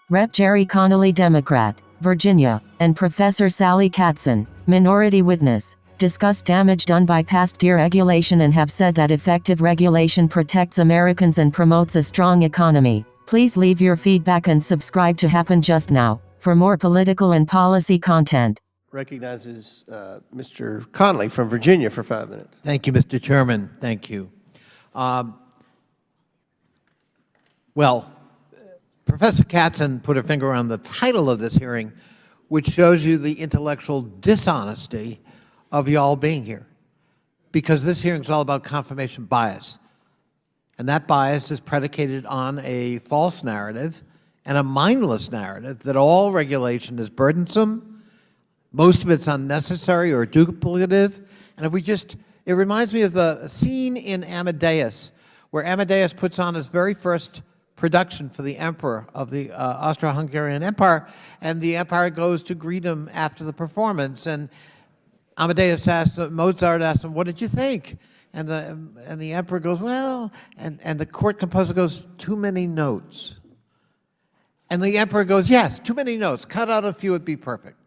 Rep. Gerry Connolly, Democrat, Virginia, and Professor Sally Katzen, minority witness, discussed damage done by past deregulation and have said that effective regulation protects Americans and promotes a strong economy. Please leave your feedback and subscribe to Happen Just Now for more political and policy content. Recognizes Mr. Connolly from Virginia for 5 minutes. Thank you, Mr. Chairman. Thank you. Well, Professor Katzen put her finger on the title of this hearing, which shows you the intellectual dishonesty of y'all being here. Because this hearing is all about confirmation bias. And that bias is predicated on a false narrative and a mindless narrative that all regulation is burdensome, most of it's unnecessary or duplicative. And if we just, it reminds me of the scene in Amadeus, where Amadeus puts on his very first production for the emperor of the Austro-Hungarian Empire, and the empire goes to greet him after the performance. And Amadeus asks, Mozart asks him, "What did you think?" And the emperor goes, "Well," and the court composer goes, "Too many notes." And the emperor goes, "Yes, too many notes. Cut out a few, it'd be perfect."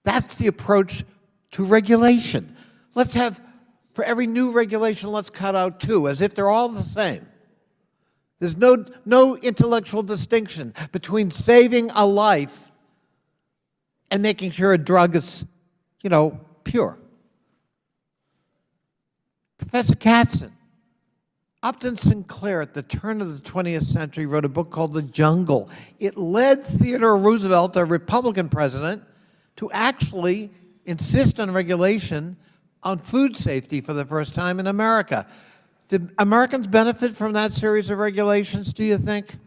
That's the approach to regulation. Let's have, for every new regulation, let's cut out two, as if they're all the same. There's no intellectual distinction between saving a life and making sure a drug is, pure. Professor Katzen, Upton Sinclair at the turn of the 20th century wrote a book called The Jungle. It led Theodore Roosevelt, a Republican president, to actually insist on regulation on food safety for the first time in America. Did Americans benefit from that series of regulations, do you think?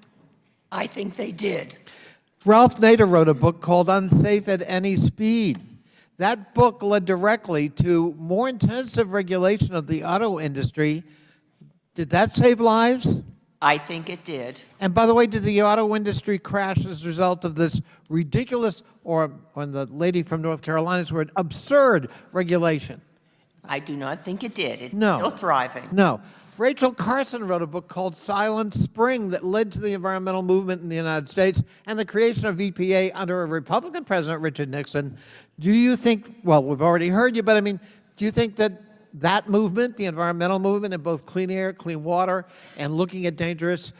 I think they did. Ralph Nader wrote a book called Unsafe at Any Speed. That book led directly to more intensive regulation of the auto industry. Did that save lives? I think it did. And by the way, did the auto industry crash as a result of this ridiculous, or when the lady from North Carolina's word, absurd regulation? I do not think it did. It's No. still thriving. No. Rachel Carson wrote a book called Silent Spring that led to the environmental movement in the United States and the creation of EPA under a Republican president, Richard Nixon. Do you think, well, we've already heard you, but I mean, do you think that that movement, the environmental movement in both clean air, clean water, and looking at dangerous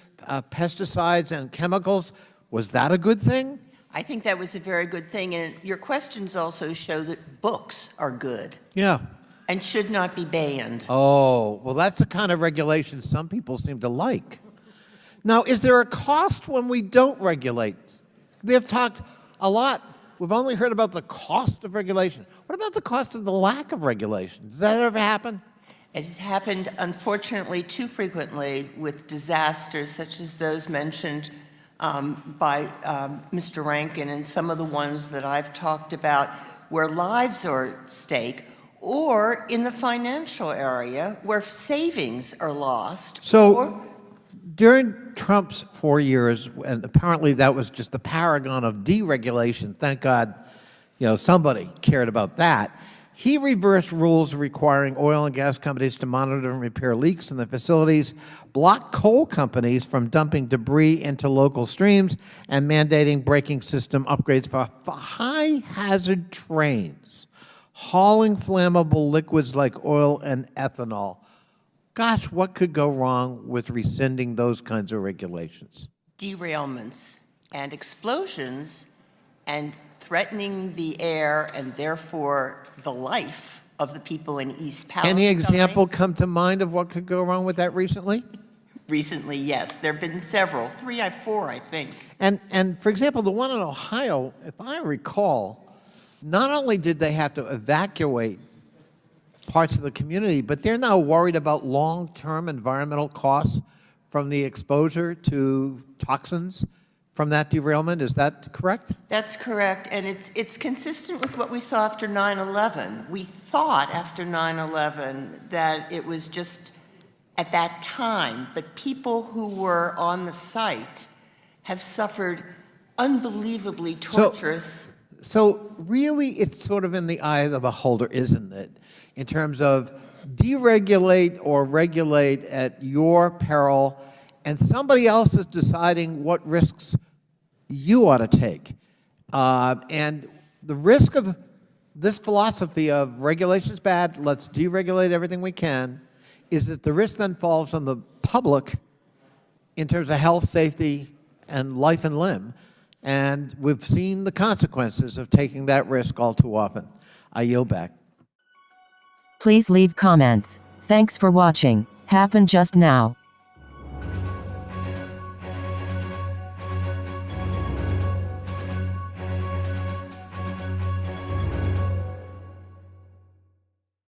pesticides and chemicals, was that a good thing? I think that was a very good thing. And your questions also show that books are good Yeah. and should not be banned. Oh, well, that's the kind of regulation some people seem to like. Now, is there a cost when we don't regulate? They've talked a lot. We've only heard about the cost of regulation. What about the cost of the lack of regulation? Does that ever happen? It has happened, unfortunately, too frequently with disasters such as those mentioned by Mr. Rankin and some of the ones that I've talked about where lives are at stake, or in the financial area where savings are lost. So during Trump's 4 years, and apparently that was just the paragon of deregulation, thank God, somebody cared about that. He reversed rules requiring oil and gas companies to monitor and repair leaks in the facilities, blocked coal companies from dumping debris into local streams, and mandating braking system upgrades for high-hazard trains, hauling flammable liquids like oil and ethanol. Gosh, what could go wrong with rescinding those kinds of regulations? Derailments and explosions and threatening the air and therefore the life of the people in East Palestine. Any example come to mind of what could go wrong with that recently? Recently, yes. There have been several, 4, I think. And for example, the one in Ohio, if I recall, not only did they have to evacuate parts of the community, but they're now worried about long-term environmental costs from the exposure to toxins from that derailment. Is that correct? That's correct, and it's consistent with what we saw after 9/11. We thought after 9/11 that it was just at that time, but people who were on the site have suffered unbelievably torturous. So really, it's sort of in the eye of the beholder, isn't it? In terms of deregulate or regulate at your peril, and somebody else is deciding what risks you ought to take. And the risk of this philosophy of regulation is bad, let's deregulate everything we can, is that the risk then falls on the public in terms of health, safety, and life and limb. And we've seen the consequences of taking that risk all too often. I yield back. Please leave comments. Thanks for watching. Happened just now.